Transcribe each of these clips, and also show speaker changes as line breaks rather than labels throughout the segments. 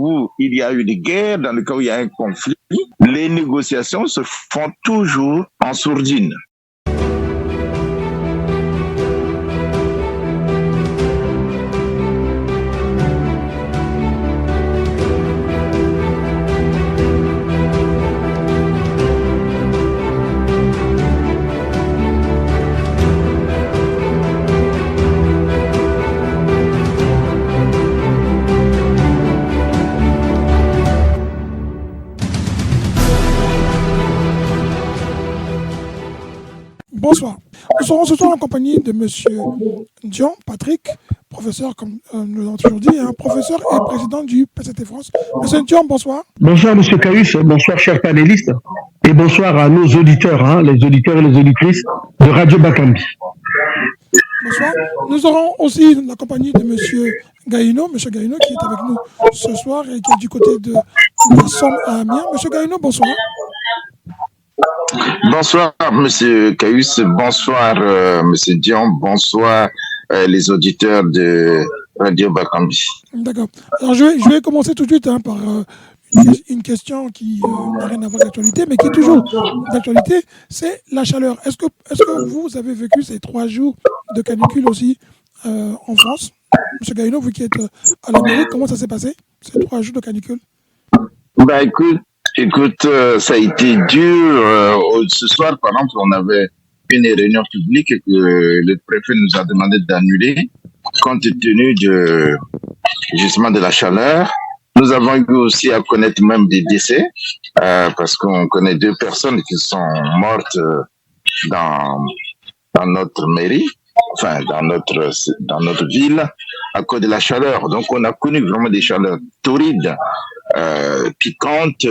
où il y a eu des guerres, dans le cas où il y a un conflit, les négociations se font toujours en sourdine.
Bonsoir. Nous serons ce soir en compagnie de M. Dion Patrick, professeur, comme nous l'avons toujours dit, professeur et président du PCT France. M. Dion, bonsoir.
Bonsoir, M. Caius. Bonsoir, chers panélistes. Et bonsoir à nos auditeurs, les auditeurs et les auditrices de Radio Bakambi.
Bonsoir. Nous aurons aussi la compagnie de M. Gaïno, M. Gaïno qui est avec nous ce soir et qui est du côté de la Somme à Amiens. M. Gaïno, bonsoir.
Bonsoir, Monsieur Caius, bonsoir, Monsieur Dion, bonsoir, les auditeurs de Radio Bakambi.
D'accord. Alors, je vais commencer tout de suite par une question qui n'a rien à voir avec l'actualité, mais qui est toujours d'actualité, c'est la chaleur. Est-ce que vous avez vécu ces 3 jours de canicule aussi en France? Monsieur Gaïno, vous qui êtes à l'Amérique, comment ça s'est passé, ces 3 jours de canicule?
Bah écoute, ça a été dur. Ce soir, par exemple, on avait une réunion publique que le préfet nous a demandé d'annuler compte tenu justement de la chaleur. Nous avons eu aussi à connaître même des décès parce qu'on connaît 2 personnes qui sont mortes dans notre mairie, enfin dans notre ville à cause de la chaleur. Donc on a connu vraiment des chaleurs torrides, piquantes.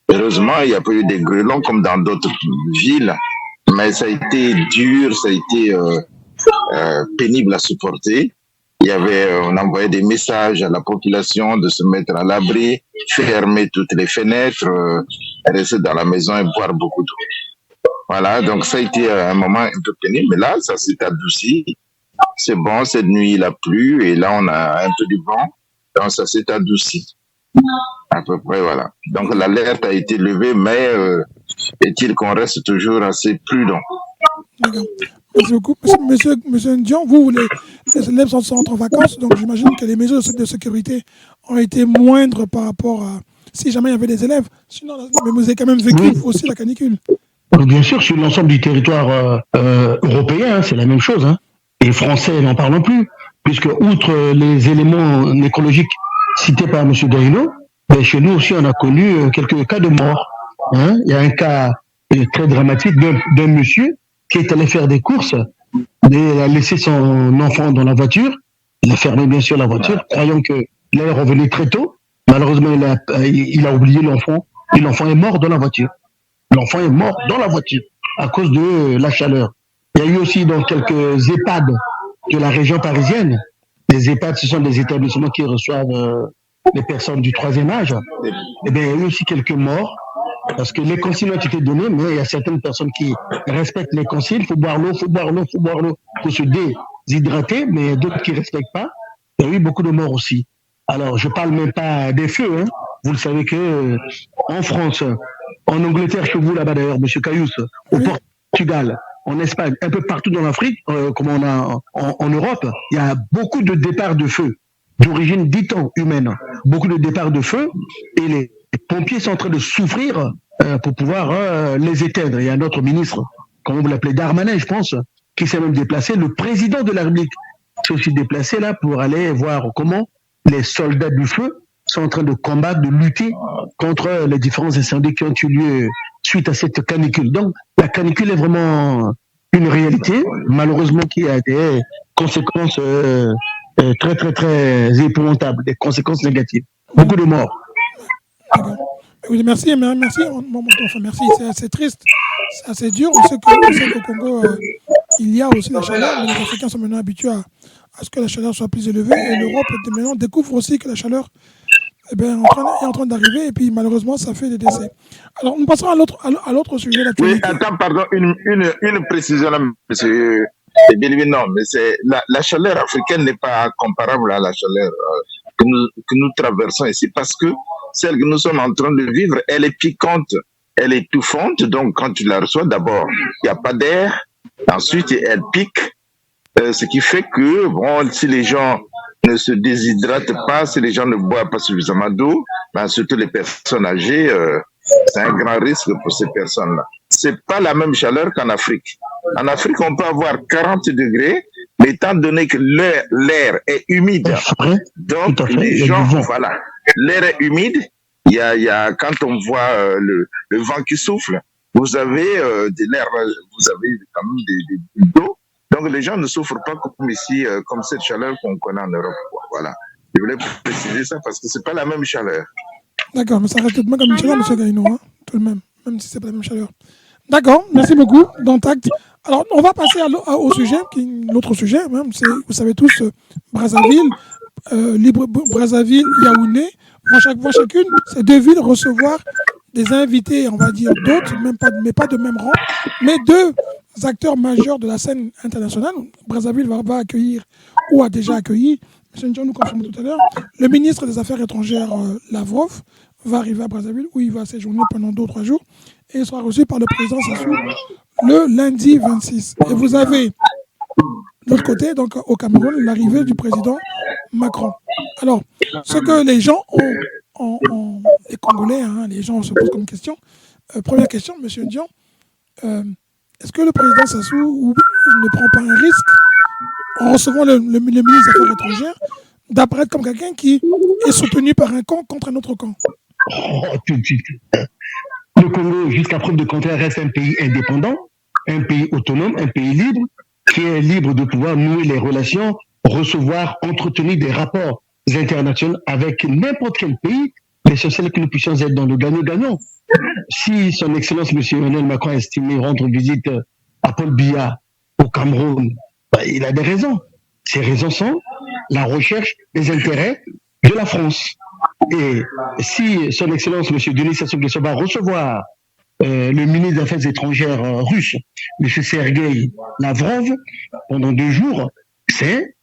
Heureusement, il n'y a pas eu des grêlons comme dans d'autres villes, mais ça a été dur, ça a été pénible à supporter. On envoyait des messages à la population de se mettre à l'abri, fermer toutes les fenêtres, rester dans la maison et boire beaucoup d'eau. Voilà, donc ça a été un moment un peu pénible, mais là, ça s'est adouci. C'est bon, cette nuit, il a plu, et là, on a un peu du vent, donc ça s'est adouci. À peu près, voilà. Donc l'alerte a été levée, mais est-il qu'on reste toujours assez prudent.
D'accord. Merci beaucoup. Monsieur Dion, les élèves sont en vacances, donc j'imagine que les mesures de sécurité ont été moindres par rapport à si jamais il y avait des élèves. Sinon, mais vous avez quand même vécu aussi la canicule.
Bien sûr, sur l'ensemble du territoire européen, c'est la même chose. Et français, n'en parlons plus, puisque outre les éléments écologiques cités par M. Gaïno, chez nous aussi, on a connu quelques cas de mort. Il y a un cas très dramatique d'un monsieur qui est allé faire des courses, et a laissé son enfant dans la voiture. Il a fermé bien sûr la voiture, croyant qu'il allait revenir très tôt. Malheureusement, il a oublié l'enfant, et l'enfant est mort dans la voiture. L'enfant est mort dans la voiture à cause de la chaleur. Il y a eu aussi dans quelques EHPAD de la région parisienne. Les EHPAD, ce sont des établissements qui reçoivent les personnes du 3e âge. Eh bien, il y a eu aussi quelques morts, parce que les consignes ont été données, mais il y a certaines personnes qui respectent les consignes. Il faut boire l'eau, pour se déshydrater, mais d'autres qui ne respectent pas. Il y a eu beaucoup de morts aussi. Alors, je ne parle même pas des feux. Vous le savez que en France, en Angleterre, chez vous là-bas d'ailleurs, M. Caius, au Portugal, en Espagne, un peu partout dans l'Afrique, comme on a en Europe, il y a beaucoup de départs de feu d'origine dit-on humaine. Beaucoup de départs de feu, et les pompiers sont en train de souffrir pour pouvoir les éteindre. Il y a notre ministre, comment vous l'appelez, Darmanin, je pense, qui s'est même déplacé. Le président de la République s'est aussi déplacé là pour aller voir comment les soldats du feu sont en train de combattre, de lutter contre les différents incendies qui ont eu lieu suite à cette canicule. Donc, la canicule est vraiment une réalité, malheureusement, qui a des conséquences très, très, très épouvantables, des conséquences négatives. Beaucoup de morts.
Oui, merci. Merci. C'est assez triste, c'est assez dur. On sait qu'au Congo, il y a aussi la chaleur, mais les Africains sont maintenant habitués à ce que la chaleur soit plus élevée. Et l'Europe, maintenant, découvre aussi que la chaleur est en train d'arriver. Et puis, malheureusement, ça fait des décès. Alors, nous passons à l'autre sujet d'actualité.
Oui, attends, pardon, une précision là, monsieur. Non, mais c'est la chaleur africaine n'est pas comparable à la chaleur que nous traversons ici, parce que celle que nous sommes en train de vivre, elle est piquante, elle est étouffante. Donc, quand tu la reçois, d'abord, il n'y a pas d'air. Ensuite, elle pique, ce qui fait que, bon, si les gens ne se déshydratent pas, si les gens ne boivent pas suffisamment d'eau, ben, surtout les personnes âgées, c'est un grand risque pour ces personnes-là. C'est pas la même chaleur qu'en Afrique. En Afrique, on peut avoir 40 degrés, mais étant donné que l'air est humide, donc les gens, voilà, l'air est humide, il y a quand on voit le vent qui souffle, vous avez de l'air, vous avez quand même de l'eau, donc les gens ne souffrent pas comme ici, comme cette chaleur qu'on connaît en Europe. Voilà. Je voulais préciser ça parce que c'est pas la même chaleur.
D'accord, mais ça reste tout de même comme une chaleur, M. Gaïno, hein, tout de même si c'est pas la même chaleur. D'accord, merci beaucoup, Dantact. Alors, on va passer au sujet, l'autre sujet, même, c'est, vous savez tous, Brazzaville, Brazzaville, Yaoundé, vont chacune, ces deux villes, recevoir des invités, on va dire d'autres, mais pas de même rang, mais deux acteurs majeurs de la scène internationale. Brazzaville va accueillir, ou a déjà accueilli, M. Ndion nous confirme tout à l'heure, le ministre des Affaires étrangères, Lavrov, va arriver à Brazzaville, où il va séjourner pendant 2 ou 3 jours, et il sera reçu par le président Sassou le lundi 26. Et vous avez, de l'autre côté, donc au Cameroun, l'arrivée du président Macron. Alors, ce que les gens les Congolais, hein, les gens se posent comme question. Première question, M. Ndion, est-ce que le président Sassou ne prend pas un risque en recevant le ministre des Affaires étrangères d'apparaître comme quelqu'un qui est soutenu par un camp contre un autre camp?
Tout de suite. Le Congo, jusqu'à preuve de contraire, reste un pays indépendant, un pays autonome, un pays libre, qui est libre de pouvoir nouer les relations, recevoir, entretenir des rapports internationaux avec n'importe quel pays. L'essentiel est que nous puissions être dans le gagnant-gagnant. Si son Excellence M. Emmanuel Macron a estimé rendre visite à Paul Biya au Cameroun, il a des raisons. Ces raisons sont la recherche des intérêts de la France. Et si son Excellence M. Denis Sassou Nguesso va recevoir le ministre des Affaires étrangères russe, M. Sergueï Lavrov, pendant 2 jours, c'est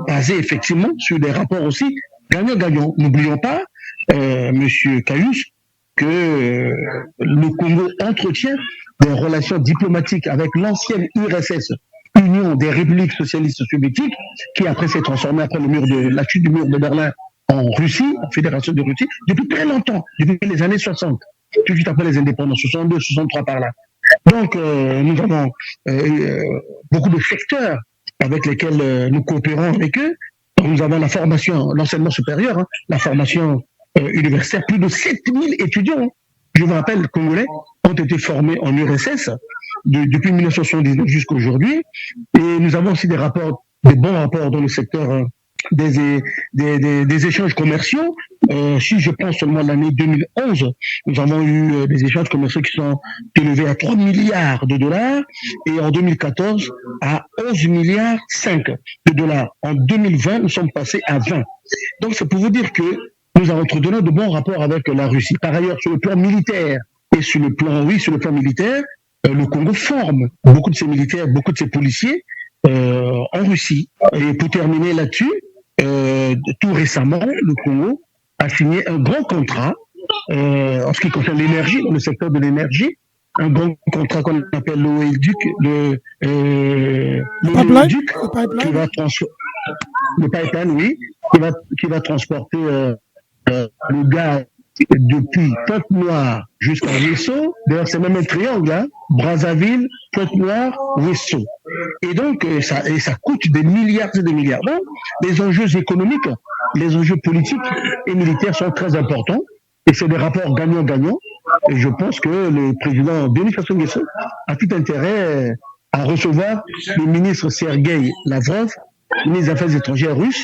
basé effectivement sur des rapports aussi gagnant-gagnant. N'oublions pas, M. Cayus, que le Congo entretient des relations diplomatiques avec l'ancienne URSS, Union des républiques socialistes soviétiques, qui après s'est transformée après la chute du mur de Berlin en Russie, en Fédération de Russie, depuis très longtemps, depuis les années 60, tout de suite après les indépendances, 62, 63 par là. Donc, nous avons beaucoup de secteurs avec lesquels nous coopérons avec eux. Donc, nous avons la formation, l'enseignement supérieur, hein, la formation universitaire. Plus de 7000 étudiants, je vous rappelle, congolais, ont été formés en URSS depuis 1979 jusqu'à aujourd'hui. Et nous avons aussi des bons rapports dans le secteur des échanges commerciaux. Si je pense seulement à l'année 2011, nous avons eu des échanges commerciaux qui sont élevés à 3 milliards de dollars et en 2014 à 11 milliards 5 de dollars. En 2020, nous sommes passés à 20. Donc c'est pour vous dire que nous avons entretenu de bons rapports avec la Russie. Par ailleurs, sur le plan militaire et sur le plan militaire, le Congo forme beaucoup de ses militaires, beaucoup de ses policiers en Russie. Et pour terminer là-dessus, tout récemment, le Congo a signé un grand contrat en ce qui concerne l'énergie, dans le secteur de l'énergie, un grand contrat qu'on appelle l'OELDUC, le pipeline, oui, qui va transporter le gaz depuis Pointe-Noire jusqu'à Ouesso. D'ailleurs, c'est même un triangle, hein, Brazzaville, Pointe-Noire, Ouesso. Et donc, ça coûte des milliards et des milliards. Donc, les enjeux économiques, les enjeux politiques et militaires sont très importants. Et c'est des rapports gagnant-gagnant. Et je pense que le président Denis Sassou Nguesso a tout intérêt à recevoir le ministre Sergueï Lavrov, ministre des Affaires étrangères russe,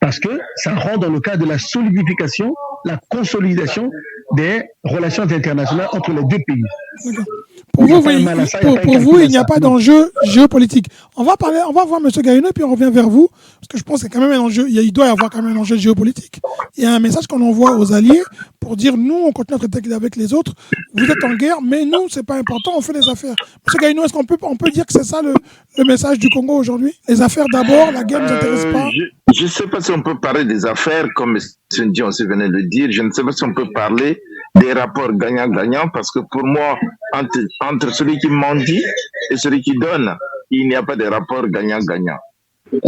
parce que ça rend dans le cadre de la solidification, la consolidation des relations internationales entre les deux pays.
D'accord. Pour vous, il n'y a pas d'enjeu géopolitique. On va voir M. Gaïno, puis on revient vers vous, parce que je pense que c'est quand même un enjeu, il doit y avoir quand même un enjeu géopolitique. Il y a un message qu'on envoie aux alliés pour dire, nous, on continue à traiter avec les autres, vous êtes en guerre, mais nous, c'est pas important, on fait des affaires. M. Gaïno, est-ce qu'on peut dire que c'est ça le message du Congo aujourd'hui? Les affaires d'abord, la guerre ne nous intéresse pas?
Je ne sais pas si on peut parler des affaires, comme M. Dion venait de le dire, je ne sais pas si on peut parler des rapports gagnant-gagnant, parce que pour moi, entre celui qui mendie et celui qui donne, il n'y a pas de rapport gagnant-gagnant.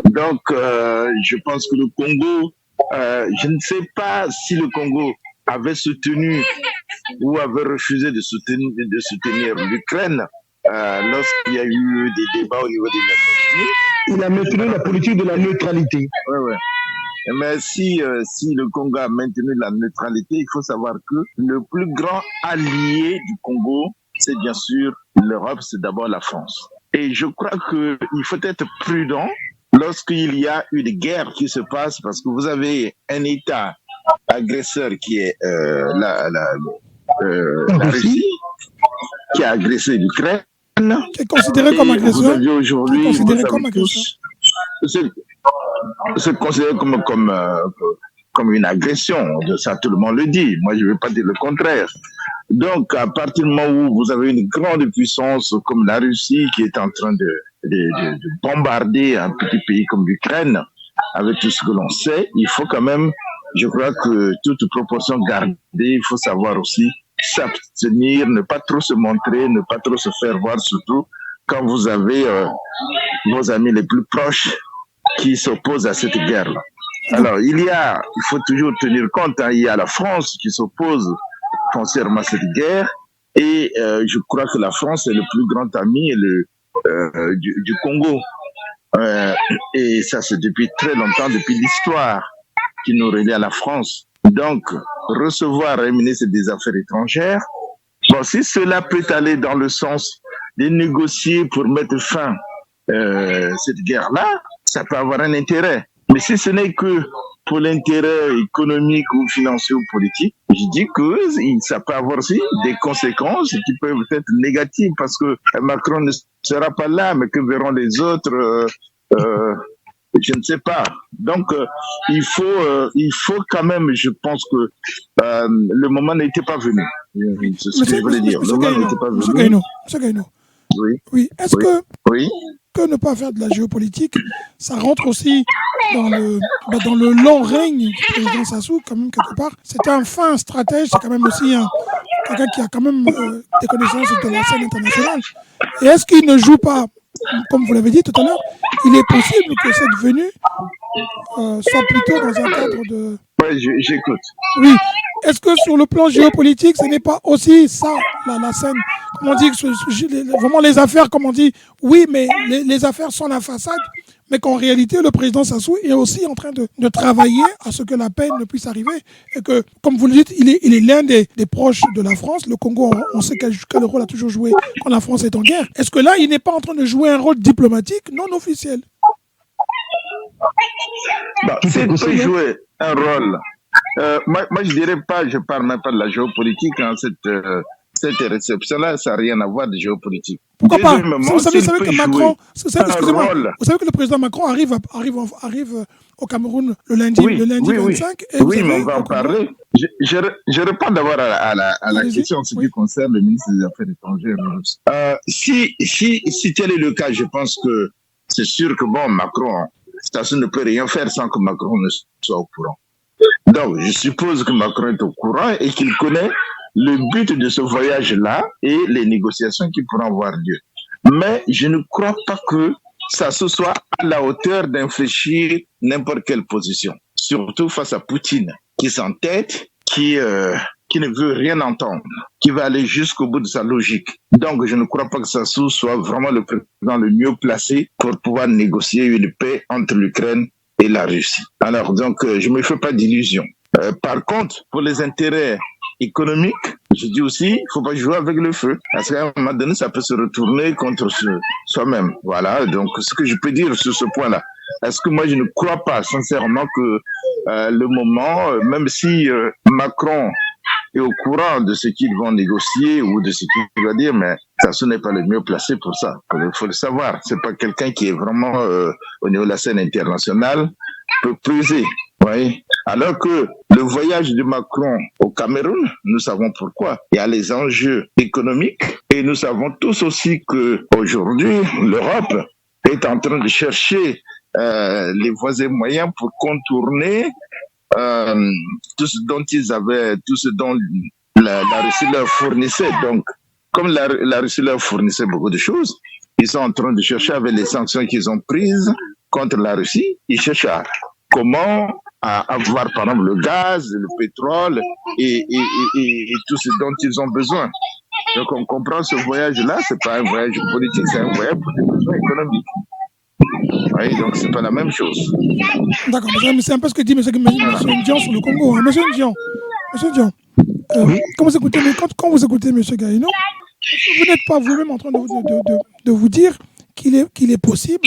Donc, je pense que le Congo, je ne sais pas si le Congo avait soutenu ou avait refusé de soutenir l'Ukraine lorsqu'il y a eu des débats au niveau des Nations Unies.
Il a maintenu la politique de la neutralité.
Oui. Mais si le Congo a maintenu la neutralité, il faut savoir que le plus grand allié du Congo, c'est bien sûr l'Europe, c'est d'abord la France. Et je crois qu'il faut être prudent lorsqu'il y a une guerre qui se passe, parce que vous avez un État agresseur qui est la Russie, qui a agressé l'Ukraine.
Qui est considéré comme agresseur.
Vous avez aujourd'hui, c'est considéré comme une agression. Ça, tout le monde le dit. Moi, je ne vais pas dire le contraire. Donc, à partir du moment où vous avez une grande puissance comme la Russie qui est en train de bombarder un petit pays comme l'Ukraine, avec tout ce que l'on sait, il faut quand même, je crois que toute proportion gardée, il faut savoir aussi s'abstenir, ne pas trop se montrer, ne pas trop se faire voir, surtout quand vous avez vos amis les plus proches qui s'opposent à cette guerre-là. Alors, il faut toujours tenir compte, il y a la France qui s'oppose foncièrement à cette guerre, et je crois que la France est le plus grand ami du Congo. Et ça, c'est depuis très longtemps, depuis l'histoire qui nous relie à la France. Donc, recevoir un ministre des Affaires étrangères, bon, si cela peut aller dans le sens de négocier pour mettre fin à cette guerre-là, ça peut avoir un intérêt. Mais si ce n'est que pour l'intérêt économique ou financier ou politique, je dis que ça peut avoir aussi des conséquences qui peuvent être négatives, parce que Macron ne sera pas là, mais que verront les autres je ne sais pas. Donc, il faut quand même, je pense que le moment n'était pas venu. C'est ce que je voulais dire. Le moment n'était pas venu.
Monsieur Gaïno.
Oui.
Est-ce que ne pas faire de la géopolitique, ça rentre aussi dans le long règne du président Sassou, quand même, quelque part. C'est un fin stratège, c'est quand même aussi quelqu'un qui a quand même des connaissances de la scène internationale. Et est-ce qu'il ne joue pas, comme vous l'avez dit tout à l'heure, il est possible que cette venue soit plutôt dans un cadre de...
Oui, j'écoute.
Oui. Est-ce que sur le plan géopolitique, ce n'est pas aussi ça, la scène, comme on dit, vraiment les affaires, comme on dit, oui, mais les affaires sont la façade, mais qu'en réalité, le président Sassou est aussi en train de travailler à ce que la paix ne puisse arriver, et que, comme vous le dites, il est l'un des proches de la France. Le Congo, on sait quel rôle a toujours joué quand la France est en guerre. Est-ce que là, il n'est pas en train de jouer un rôle diplomatique non officiel?
C'est peut jouer un rôle. Moi, je dirais pas, je parle même pas de la géopolitique, cette réception-là, ça n'a rien à voir de géopolitique.
Pourquoi pas? Vous savez que Macron, vous savez que le président Macron arrive au Cameroun le lundi 25.
Oui, mais on va en parler. Je réponds d'abord à la question en ce qui concerne le ministre des Affaires étrangères. Si tel est le cas, je pense que c'est sûr que Macron, Sassou ne peut rien faire sans que Macron ne soit au courant. Donc, je suppose que Macron est au courant et qu'il connaît le but de ce voyage-là et les négociations qui pourront avoir lieu. Mais je ne crois pas que ça se soit à la hauteur d'infléchir n'importe quelle position. Surtout face à Poutine, qui s'entête, qui ne veut rien entendre, qui va aller jusqu'au bout de sa logique. Donc, je ne crois pas que Sassou soit vraiment le président le mieux placé pour pouvoir négocier une paix entre l'Ukraine et la Russie. Alors, donc, je ne me fais pas d'illusions. Par contre, pour les intérêts économiques, je dis aussi, il ne faut pas jouer avec le feu. Parce qu'à un moment donné, ça peut se retourner contre soi-même. Voilà, donc ce que je peux dire sur ce point-là. Est-ce que moi, je ne crois pas sincèrement que le moment, même si Macron est au courant de ce qu'ils vont négocier ou de ce qu'il va dire, mais Sassou n'est pas le mieux placé pour ça. Il faut le savoir. C'est pas quelqu'un qui est vraiment au niveau de la scène internationale peut peser. Oui. Alors que le voyage de Macron au Cameroun, nous savons pourquoi. Il y a les enjeux économiques et nous savons tous aussi que aujourd'hui l'Europe est en train de chercher les voies et moyens pour contourner tout ce dont ils avaient, tout ce dont la Russie leur fournissait. Donc, comme la Russie leur fournissait beaucoup de choses, ils sont en train de chercher avec les sanctions qu'ils ont prises contre la Russie, ils cherchent à comment avoir par exemple le gaz, le pétrole et tout ce dont ils ont besoin. Donc on comprend ce voyage-là, c'est pas un voyage politique, c'est un voyage pour des besoins économiques. Oui, donc c'est pas la même chose.
D'accord, mais c'est un peu ce que dit M. Ndian sur le Congo. Hein. Monsieur Ndian,
Oui.
quand vous écoutez M. Gaïno, vous n'êtes pas vous-même en train de vous dire qu'il est possible.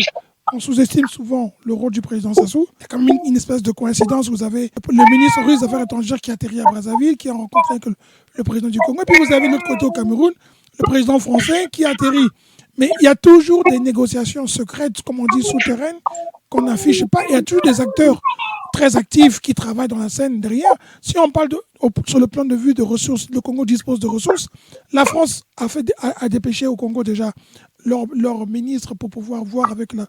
On sous-estime souvent le rôle du président Sassou. Il y a quand même une espèce de coïncidence. Vous avez le ministre russe des Affaires étrangères qui a atterri à Brazzaville, qui a rencontré avec le président du Congo. Et puis vous avez de l'autre côté au Cameroun, le président français qui a atterri. Mais il y a toujours des négociations secrètes, comme on dit, souterraines, qu'on n'affiche pas. Il y a toujours des acteurs très actifs qui travaillent dans la scène derrière. Si on parle sur le plan de vue de ressources, le Congo dispose de ressources. La France a dépêché au Congo déjà leur ministre pour pouvoir voir avec le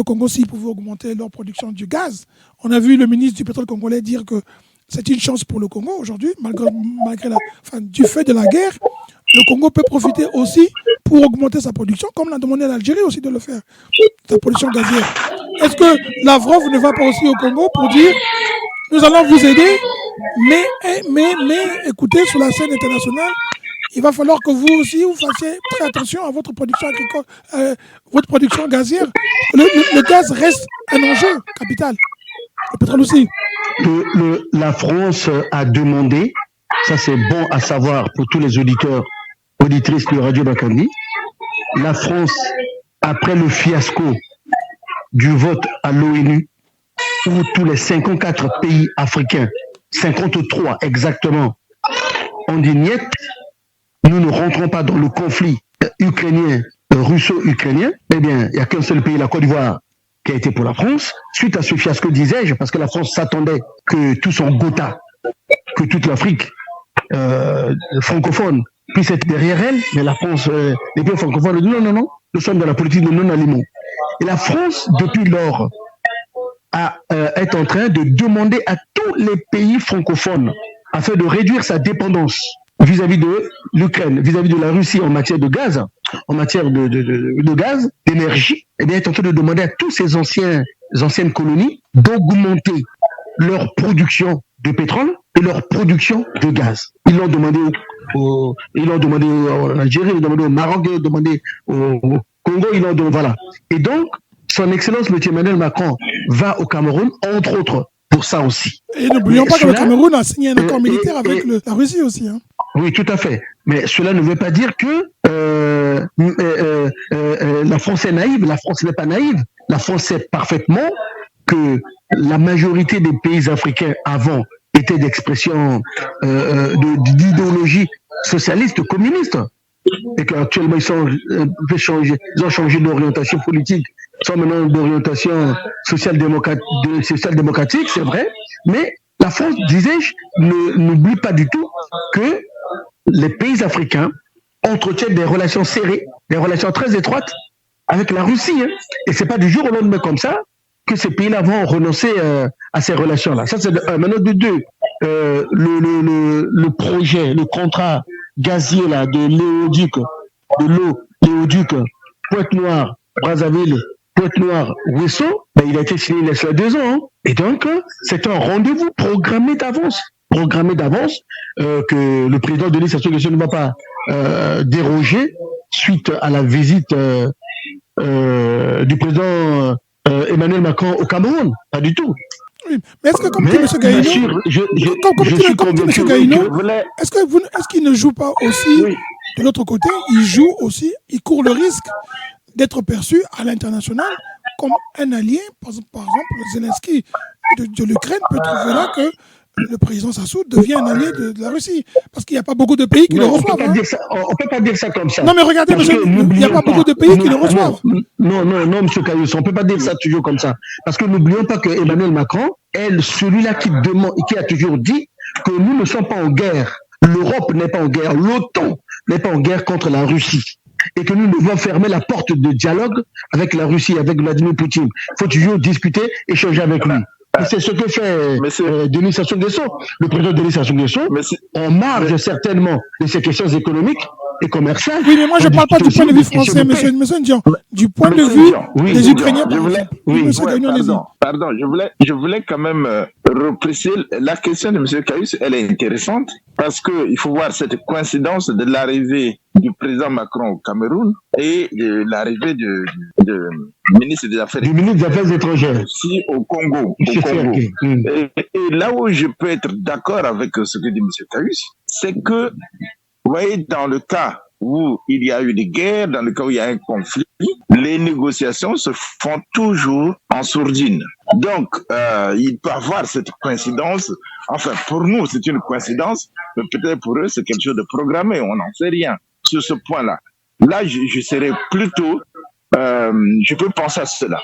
Congo s'ils pouvaient augmenter leur production du gaz. On a vu le ministre du pétrole congolais dire que c'est une chance pour le Congo aujourd'hui, malgré du fait de la guerre. Le Congo peut profiter aussi pour augmenter sa production, comme l'a demandé l'Algérie aussi de le faire, sa production gazière. Est-ce que Lavrov ne va pas aussi au Congo pour dire nous allons vous aider, mais écoutez, sur la scène internationale, il va falloir que vous aussi vous fassiez très attention à votre production agricole, votre production gazière. Le gaz reste un enjeu capital. Le pétrole aussi.
La France a demandé, ça c'est bon à savoir pour tous les auditeurs, auditrices de Radio Bakandi, la France, après le fiasco du vote à l'ONU, où tous les 54 pays africains, 53 exactement, ont dit niet, nous ne rentrons pas dans le conflit ukrainien, russo-ukrainien, eh bien, il n'y a qu'un seul pays, la Côte d'Ivoire, qui a été pour la France. Suite à ce fiasco, disais-je, parce que la France s'attendait que tout son Gotha, que toute l'Afrique francophone puisse être derrière elle, mais la France, les pays francophones disent non, nous sommes dans la politique de non-aliment. Et la France, depuis lors, est en train de demander à tous les pays francophones, afin de réduire sa dépendance vis-à-vis de l'Ukraine, vis-à-vis de la Russie en matière de gaz, d'énergie, eh bien, est en train de demander à tous ces anciennes colonies d'augmenter leur production de pétrole et leur production de gaz. Ils l'ont demandé en Algérie, ils l'ont demandé au Maroc, ils l'ont demandé au Congo, ils l'ont demandé, voilà. Et donc, son Excellence M. Emmanuel Macron va au Cameroun, entre autres, pour ça aussi.
Et n'oublions pas que le Cameroun a signé un accord militaire avec la Russie aussi. Hein.
Oui, tout à fait. Mais cela ne veut pas dire que la France est naïve. La France n'est pas naïve. La France sait parfaitement que la majorité des pays africains avant étaient d'expression d'idéologie socialiste, communiste. Et qu'actuellement, ils ont changé d'orientation politique. Ils sont maintenant d'orientation social-démocratique, c'est vrai. Mais la France, disais-je, n'oublie pas du tout que les pays africains entretiennent des relations serrées, des relations très étroites avec la Russie. Hein. Et c'est pas du jour au lendemain comme ça que ces pays-là vont renoncer à ces relations-là. Ça, c'est maintenant de deux. Le projet, le contrat gazier là, de l'éoduc, Pointe-Noire, Brazzaville, Pointe-Noire, Ouesso, ben, il a été signé il y a 2 ans. Hein. Et donc, c'est un rendez-vous programmé d'avance. Que le président Denis Sassou Nguesso ne va pas déroger suite à la visite du président Emmanuel Macron au Cameroun. Pas du tout.
Oui. Mais est-ce que, comme dit M. Gaïno, est-ce qu'il ne joue pas aussi, de l'autre côté, il court le risque d'être perçu à l'international comme un allié. Par exemple, Zelensky de l'Ukraine peut trouver là que le président Sassou devient un allié de la Russie. Parce qu'il n'y a pas beaucoup de pays qui le reçoivent.
On ne peut pas dire ça comme ça.
Non, mais regardez, monsieur, il n'y a pas beaucoup de pays qui le reçoivent.
Non, monsieur Kaius, on ne peut pas dire ça toujours comme ça. Parce que n'oublions pas que Emmanuel Macron est celui-là qui a toujours dit que nous ne sommes pas en guerre. L'Europe n'est pas en guerre. L'OTAN n'est pas en guerre contre la Russie. Et que nous devons fermer la porte de dialogue avec la Russie, avec Vladimir Poutine. Il faut toujours discuter, échanger avec lui. Et c'est ce que fait Denis Sassou Nguesso, le président Denis Sassou Nguesso, en marge certainement de ces questions économiques et commerciales.
Oui, mais moi je ne parle pas du point de vue français, monsieur Ndian, du point de vue des Ukrainiens.
Pardon, je voulais quand même repréciser la question de M. Kaius, elle est intéressante parce qu'il faut voir cette coïncidence de l'arrivée du président Macron au Cameroun et de l'arrivée du ministre des Affaires
étrangères
ici au Congo. Et là où je peux être d'accord avec ce que dit M. Kaius, c'est que, vous voyez, dans le cas où il y a eu des guerres, dans le cas où il y a un conflit, les négociations se font toujours en sourdine. Donc, il peut y avoir cette coïncidence. Enfin, pour nous, c'est une coïncidence, mais peut-être pour eux, c'est quelque chose de programmé. On n'en sait rien sur ce point-là. Là, je serais plutôt... je peux penser à cela.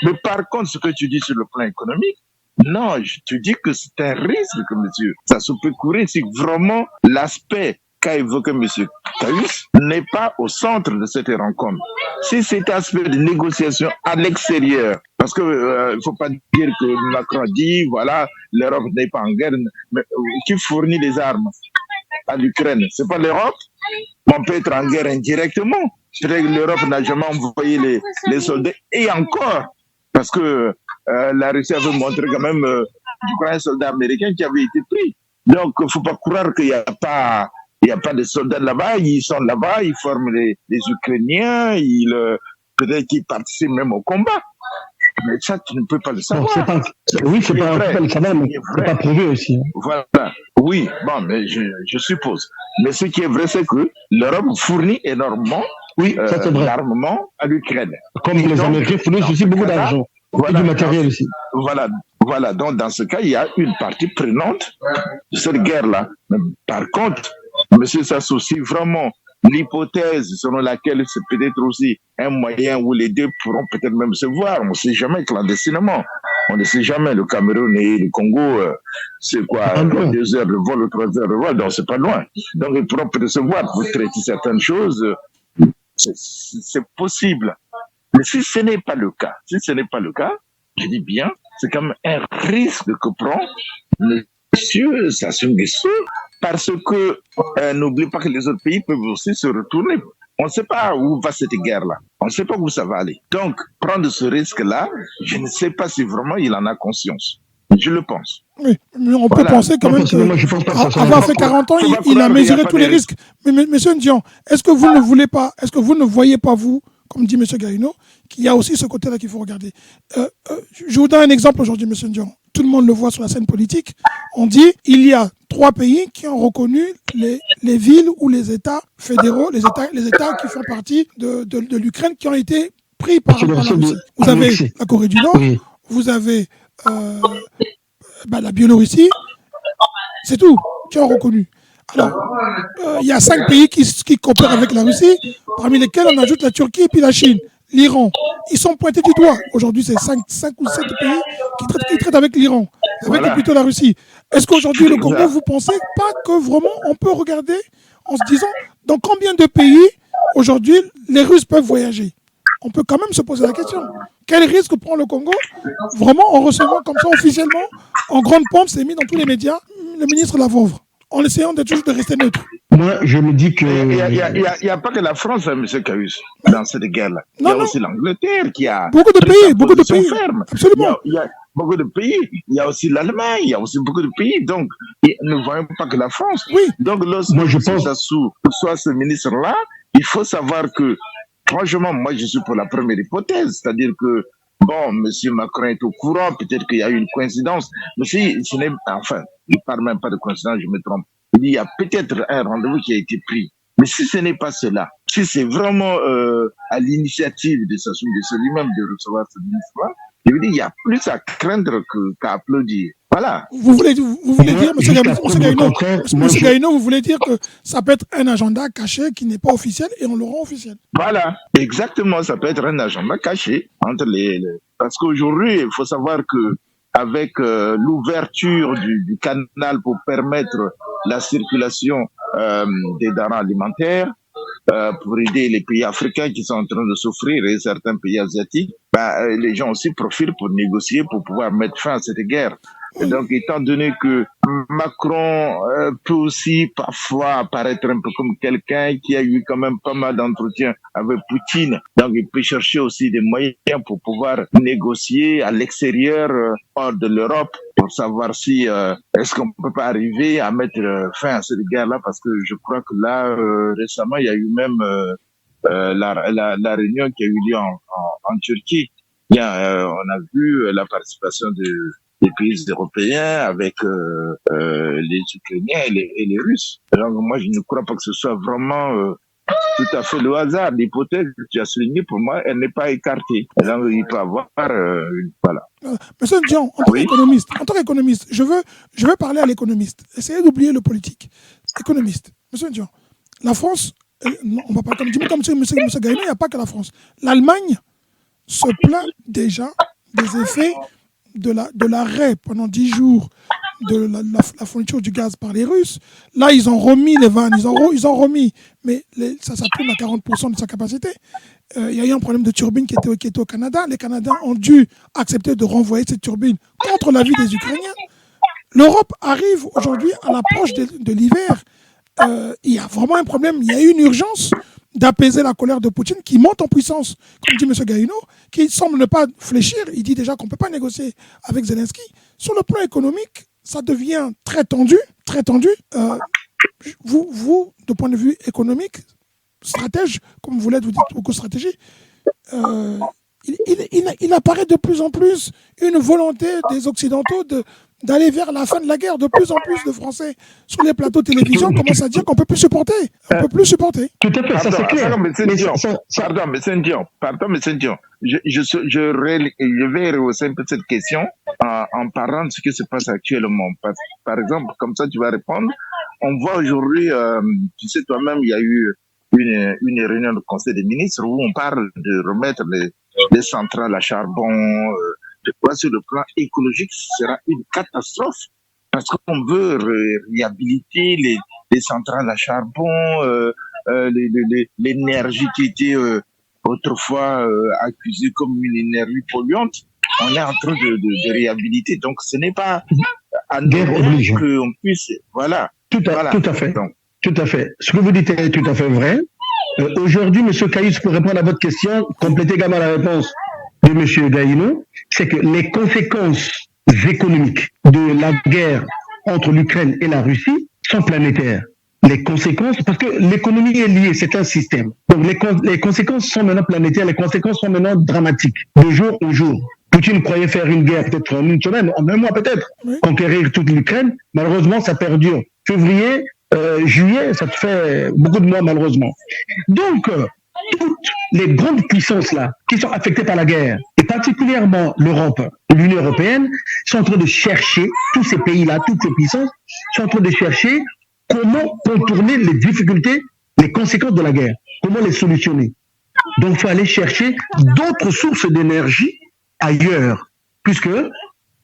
Mais par contre, ce que tu dis sur le plan économique, non, je te dis que c'est un risque que monsieur Sassou peut courir si vraiment l'aspect qu'a évoqué M. Kaius n'est pas au centre de cette rencontre. Si cet aspect de négociation à l'extérieur, parce que il faut pas dire que Macron dit, voilà, l'Europe n'est pas en guerre, mais qui fournit les armes à l'Ukraine? C'est pas l'Europe? On peut être en guerre indirectement. Peut-être que l'Europe n'a jamais envoyé les soldats. Et encore, parce que la Russie avait montré quand même, je crois, un soldat américain qui avait été pris. Donc, il ne faut pas croire qu'il n'y a pas... Il n'y a pas de soldats là-bas, ils sont là-bas, ils forment les Ukrainiens, peut-être qu'ils participent même au combat. Mais ça, tu ne peux pas le savoir.
Oui, c'est pas le savoir, mais c'est pas prouvé aussi.
Voilà. Oui, bon, mais je suppose. Mais ce qui est vrai, c'est que l'Europe fournit énormément d'armement à l'Ukraine.
Comme les Américains fournissent aussi beaucoup d'argent et du matériel aussi.
Voilà, donc dans ce cas, il y a une partie prenante de cette guerre-là. Mais par contre, M. Sassou, si vraiment l'hypothèse selon laquelle c'est peut-être aussi un moyen où les deux pourront peut-être même se voir, on ne sait jamais clandestinement. On ne sait jamais, le Cameroun et le Congo, c'est quoi, 2 heures de vol ou 3 heures de vol, donc c'est pas loin. Donc ils pourront peut-être se voir pour traiter certaines choses, c'est possible. Mais si ce n'est pas le cas, je dis bien, c'est quand même un risque que prend M. Sassou Nguesso, parce que n'oublie pas que les autres pays peuvent aussi se retourner. On ne sait pas où va cette guerre-là. On ne sait pas où ça va aller. Donc, prendre ce risque-là, je ne sais pas si vraiment il en a conscience. Je le pense.
Oui, mais on peut penser quand même qu'avoir fait 40 ans, il a mesuré tous les risques. Mais M. Ndian, est-ce que vous ne voulez pas, est-ce que vous ne voyez pas, vous, comme dit M. Gaïno, qu'il y a aussi ce côté-là qu'il faut regarder. Je vous donne un exemple aujourd'hui, M. Ndian. Tout le monde le voit sur la scène politique. On dit il y a 3 pays qui ont reconnu les villes ou les États fédéraux, les États qui font partie de l'Ukraine, qui ont été pris par la Russie. Vous avez la Corée du Nord, vous avez la Biélorussie, c'est tout, qui ont reconnu. Alors, il y a 5 pays qui coopèrent avec la Russie, parmi lesquels on ajoute la Turquie et puis la Chine, l'Iran. Ils sont pointés du doigt. Aujourd'hui, c'est 5 ou 7 pays qui traitent avec l'Iran, avec plutôt la Russie. Est-ce qu'aujourd'hui, le Congo, vous pensez pas que vraiment on peut regarder en se disant dans combien de pays aujourd'hui les Russes peuvent voyager? On peut quand même se poser la question. Quel risque prend le Congo vraiment en recevant comme ça officiellement, en grande pompe, c'est mis dans tous les médias, le ministre Lavrov, en essayant de rester neutre?
Moi, je me dis que...
Il n'y a pas que la France, M. Kaius, dans cette guerre-là. Il y a aussi l'Angleterre qui a...
Beaucoup de pays.
Ferme.
Absolument.
Il y a beaucoup de pays. Il y a aussi l'Allemagne. Il y a aussi beaucoup de pays. Donc, ne voyons pas que la France.
Oui.
Donc, lorsque soit ce ministre-là, il faut savoir que, franchement, moi, je suis pour la première hypothèse. C'est-à-dire que, bon, M. Macron est au courant. Peut-être qu'il y a eu une coïncidence. Mais si ce n'est... Enfin, je ne parle même pas de coïncidence, je me trompe. Il y a peut-être un rendez-vous qui a été pris. Mais si ce n'est pas cela, si c'est vraiment à l'initiative de Sassou Nguesso lui-même de recevoir ce ministre-là, je veux dire, il y a plus à craindre qu'à applaudir. Voilà.
Vous voulez dire, M. Gaïno, vous voulez dire que ça peut être un agenda caché qui n'est pas officiel et on le rend officiel.
Voilà, exactement, ça peut être un agenda caché entre parce qu'aujourd'hui, il faut savoir que avec l'ouverture du canal pour permettre la circulation des denrées alimentaires, pour aider les pays africains qui sont en train de souffrir et certains pays asiatiques, les gens aussi profitent pour négocier, pour pouvoir mettre fin à cette guerre. Et donc, étant donné que Macron peut aussi parfois apparaître un peu comme quelqu'un qui a eu quand même pas mal d'entretiens avec Poutine, donc il peut chercher aussi des moyens pour pouvoir négocier à l'extérieur, hors de l'Europe, pour savoir si est-ce qu'on peut pas arriver à mettre fin à cette guerre-là, parce que je crois que là, récemment, il y a eu même la réunion qui a eu lieu en Turquie. Bien, on a vu la participation des pays européens avec les Ukrainiens et les Russes. Donc moi, je ne crois pas que ce soit vraiment tout à fait le hasard. L'hypothèse que tu as soulignée, pour moi, elle n'est pas écartée. Donc il peut y avoir... voilà.
Monsieur Ndion, en tant qu'économiste, je veux parler à l'économiste. Essayez d'oublier le politique. Économiste. Monsieur Ndion, la France, on va pas comme M. Gaïno, il n'y a pas que la France. L'Allemagne se plaint déjà des effets de l'arrêt pendant 10 jours de la fourniture du gaz par les Russes. Là, ils ont remis les vannes, ils ont remis, mais ça tourne à 40% de sa capacité. Il y a eu un problème de turbine qui était au Canada. Les Canadiens ont dû accepter de renvoyer cette turbine contre l'avis des Ukrainiens. L'Europe arrive aujourd'hui à l'approche de l'hiver. Il y a vraiment un problème, il y a eu une urgence d'apaiser la colère de Poutine qui monte en puissance, comme dit M. Gaïno, qui semble ne pas fléchir. Il dit déjà qu'on ne peut pas négocier avec Zelensky. Sur le plan économique, ça devient très tendu, très tendu. Vous, de point de vue économique, stratège, comme vous l'êtes, vous dites beaucoup de stratégie, il apparaît de plus en plus une volonté des Occidentaux d'aller vers la fin de la guerre. De plus en plus de Français sur les plateaux de télévision commencent à dire qu'on ne peut plus supporter. On peut plus supporter.
Tout à fait, ça c'est clair.
Pardon, mais c'est Dion. Je vais rehausser un peu cette question en parlant de ce qui se passe actuellement. Par exemple, comme ça tu vas répondre. On voit aujourd'hui, tu sais toi-même, il y a eu une réunion du Conseil des ministres où on parle de remettre les centrales à charbon. Je crois sur le plan écologique, ce sera une catastrophe parce qu'on veut réhabiliter les centrales à charbon, l'énergie qui était autrefois accusée comme une énergie polluante. On est en train de réhabiliter. Donc, ce n'est pas à nous qu'on puisse... Voilà.
Tout à fait. Donc, tout à fait. Ce que vous dites est tout à fait vrai. Aujourd'hui, M. Caïs, pour répondre à votre question, compléter également la réponse de M. Gaïno, c'est que les conséquences économiques de la guerre entre l'Ukraine et la Russie sont planétaires. Les conséquences, parce que l'économie est liée, c'est un système. Donc les conséquences sont maintenant planétaires, les conséquences sont maintenant dramatiques, de jour au jour. Poutine croyait faire une guerre peut-être en une semaine, en un mois peut-être, conquérir toute l'Ukraine. Malheureusement, ça perdure. Février, juillet, ça te fait beaucoup de mois malheureusement. Donc, toutes les grandes puissances là, qui sont affectées par la guerre, et particulièrement l'Europe, l'Union européenne, sont en train de chercher, tous ces pays-là, toutes ces puissances, sont en train de chercher comment contourner les difficultés, les conséquences de la guerre, comment les solutionner. Donc, il faut aller chercher d'autres sources d'énergie ailleurs, puisque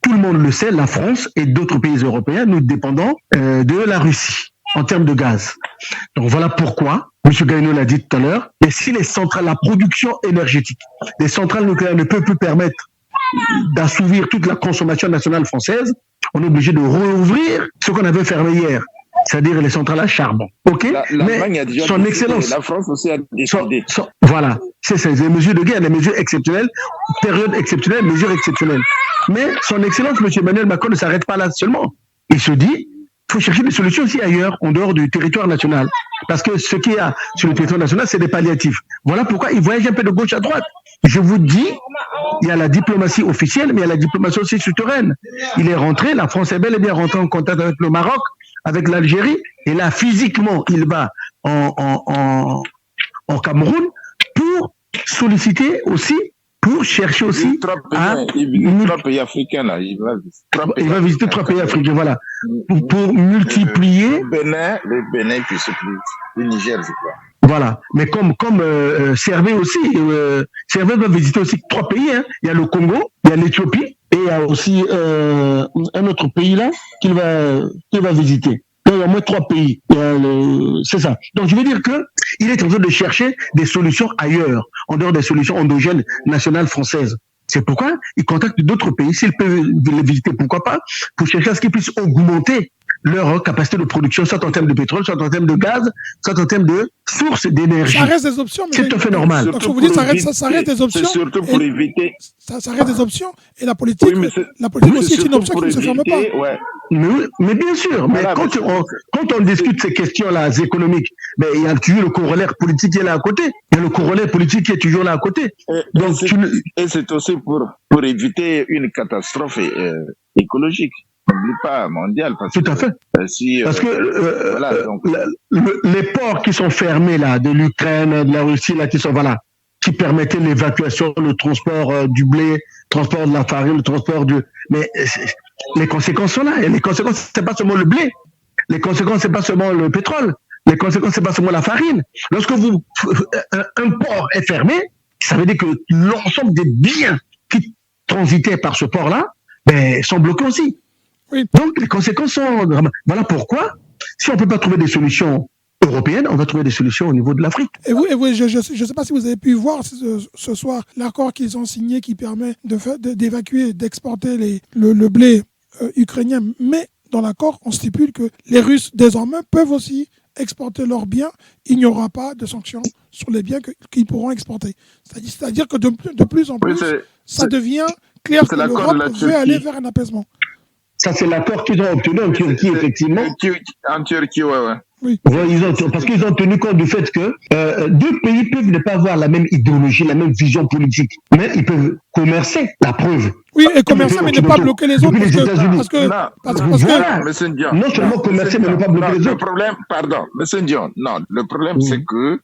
tout le monde le sait, la France et d'autres pays européens, nous dépendons de la Russie en termes de gaz. Donc voilà pourquoi, M. Gaïno l'a dit tout à l'heure, et si les centrales, la production énergétique, les centrales nucléaires ne peuvent plus permettre d'assouvir toute la consommation nationale française, on est obligé de rouvrir ce qu'on avait fermé hier, c'est-à-dire les centrales à charbon. Ok?
L'Allemagne a déjà
son excellence,
la France aussi a décidé.
Voilà, c'est des mesures de guerre, des mesures exceptionnelles, période exceptionnelle, mesures exceptionnelles. Mais son excellence, M. Emmanuel Macron, ne s'arrête pas là seulement. Il se dit, il faut chercher des solutions aussi ailleurs, en dehors du territoire national. Parce que ce qu'il y a sur le territoire national, c'est des palliatifs. Voilà pourquoi il voyage un peu de gauche à droite. Je vous dis, il y a la diplomatie officielle, mais il y a la diplomatie aussi souterraine. Il est rentré, la France est bel et bien rentrée en contact avec le Maroc, avec l'Algérie, et là, physiquement, il va en Cameroun pour solliciter aussi pour chercher aussi
il visite 3 pays africains là. Il
va visiter 3 pays africains, voilà, pour multiplier.
Le Bénin puis le Niger, je crois.
Voilà, mais comme Servet aussi, Servet va visiter aussi 3 pays. Hein. Il y a le Congo, il y a l'Éthiopie et il y a aussi un autre pays là qu'il va visiter. Il y a au moins 3 pays. C'est ça. Donc je veux dire que il est en train de chercher des solutions ailleurs, en dehors des solutions endogènes nationales françaises. C'est pourquoi il contacte d'autres pays. S'il peut les visiter, pourquoi pas, pour chercher à ce qu'ils puissent augmenter leur capacité de production, soit en termes de pétrole, soit en termes de gaz, soit en termes de sources d'énergie.
Ça reste des options.
C'est tout à fait normal.
Donc, vous dites, ça reste des options.
C'est surtout pour éviter.
Ça reste des options. Et la politique, aussi est une option qui ne se ferme pas.
Ouais.
Mais bien sûr. Voilà, mais quand on discute ces questions-là économiques, il y a toujours le corollaire politique qui est là à côté. Il y a le corollaire politique qui est toujours là à côté.
Et c'est aussi pour éviter une catastrophe écologique. N'oublie pas mondial.
Tout à fait. Parce que voilà, donc, les ports qui sont fermés là, de l'Ukraine, de la Russie là, qui permettaient l'évacuation, le transport du blé, le transport de la farine, le transport mais les conséquences sont là. Et les conséquences, c'est pas seulement le blé. Les conséquences, c'est pas seulement le pétrole. Les conséquences, c'est pas seulement la farine. Lorsque un port est fermé, ça veut dire que l'ensemble des biens qui transitaient par ce port-là, sont bloqués aussi.
Oui.
Donc, les conséquences sont... Voilà pourquoi, si on ne peut pas trouver des solutions européennes, on va trouver des solutions au niveau de l'Afrique.
Et vous, je ne sais pas si vous avez pu voir ce soir l'accord qu'ils ont signé qui permet d'évacuer, d'exporter le blé ukrainien. Mais dans l'accord, on stipule que les Russes, désormais, peuvent aussi exporter leurs biens. Il n'y aura pas de sanctions sur les biens qu'ils pourront exporter. C'est-à-dire que de plus en plus, ça devient clair que l'Europe veut aller vers un apaisement.
Ça, c'est l'accord qu'ils ont obtenu en Turquie, effectivement.
En Turquie, ouais.
Oui. Parce qu'ils ont tenu compte du fait que 2 pays peuvent ne pas avoir la même idéologie, la même vision politique, mais ils peuvent commercer, la preuve.
Oui, et commercer, mais ne pas bloquer les autres.
Parce
que
non seulement commercer, mais ne pas bloquer les autres.
Le problème, pardon, M. Dion, le problème, c'est que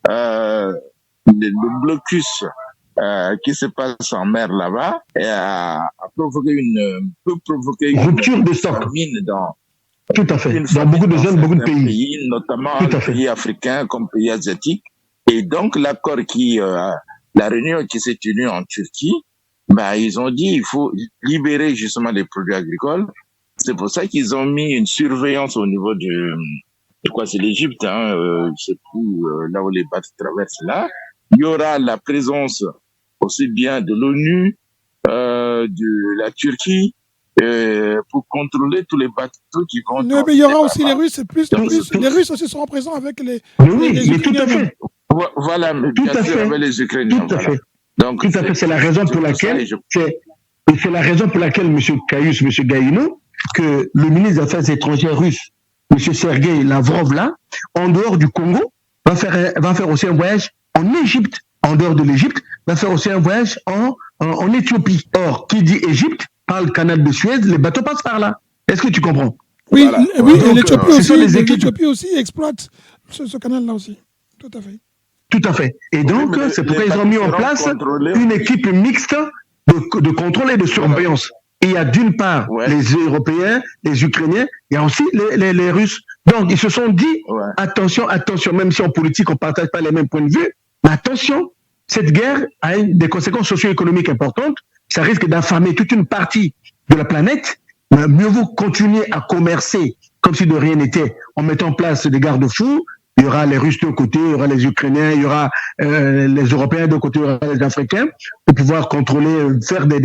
le blocus qui se passe en mer là-bas peut provoquer une
rupture de stock. Tout à fait. Dans beaucoup de zones, beaucoup de pays.
Notamment pays africains comme pays asiatiques. Et donc, la réunion qui s'est tenue en Turquie, ils ont dit il faut libérer justement les produits agricoles. C'est pour ça qu'ils ont mis une surveillance au niveau c'est l'Égypte, je sais plus, là où les bateaux traversent là. Il y aura la présence aussi bien de l'ONU, de la Turquie, pour contrôler tous les bateaux qui vont...
Non, mais il y aura aussi les Russes, les Russes aussi seront présents avec les
mais tout à fait.
Voilà, mais bien sûr, avec les Ukrainiens.
Tout à fait. Donc, tout à fait, c'est la raison pour laquelle, c'est la raison pour laquelle M. Caius, M. Gaïno, que le ministre des Affaires étrangères russe, M. Sergueï Lavrov, là, en dehors du Congo, va faire aussi un voyage en Égypte. En dehors de l'Égypte, va faire aussi un voyage en Éthiopie. Or, qui dit Égypte, parle canal de Suez, les bateaux passent par là. Est-ce que tu comprends?
Oui, voilà. Et l'Éthiopie aussi exploite ce canal-là aussi. Tout à fait.
Tout à fait. Et donc, c'est pourquoi ils ont mis en place une équipe mixte de contrôle et de surveillance. Et il y a d'une part les Européens, les Ukrainiens, il y a aussi les Russes. Donc, ils se sont dit, attention, même si en politique, on ne partage pas les mêmes points de vue, mais attention, cette guerre a des conséquences socio-économiques importantes. Ça risque d'affamer toute une partie de la planète. Mieux vaut continuer à commercer comme si de rien n'était, en mettant en place des garde-fous. Il y aura les Russes d'un côté, il y aura les Ukrainiens, il y aura les Européens d'un côté, il y aura les Africains, pour pouvoir contrôler, faire des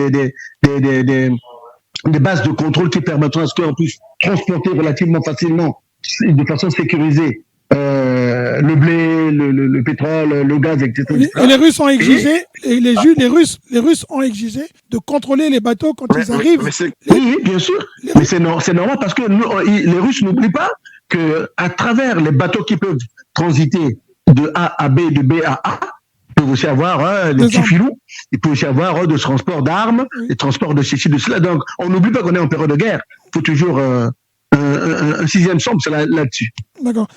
bases de contrôle qui permettront à ce qu'on puisse transporter relativement facilement, de façon sécurisée, le blé, le pétrole, le gaz, etc.
Et les Russes ont exigé, les Russes ont exigé de contrôler les bateaux quand ils arrivent.
Oui, bien sûr. Mais c'est normal parce que les Russes n'oublient pas que à travers les bateaux qui peuvent transiter de A à B, de B à A, ils peuvent aussi avoir des petits filous, il peut aussi avoir de transport d'armes, des transports de ceci, de cela. Donc, on n'oublie pas qu'on est en période de guerre. Il faut toujours un sixième sombre là-dessus.
D'accord.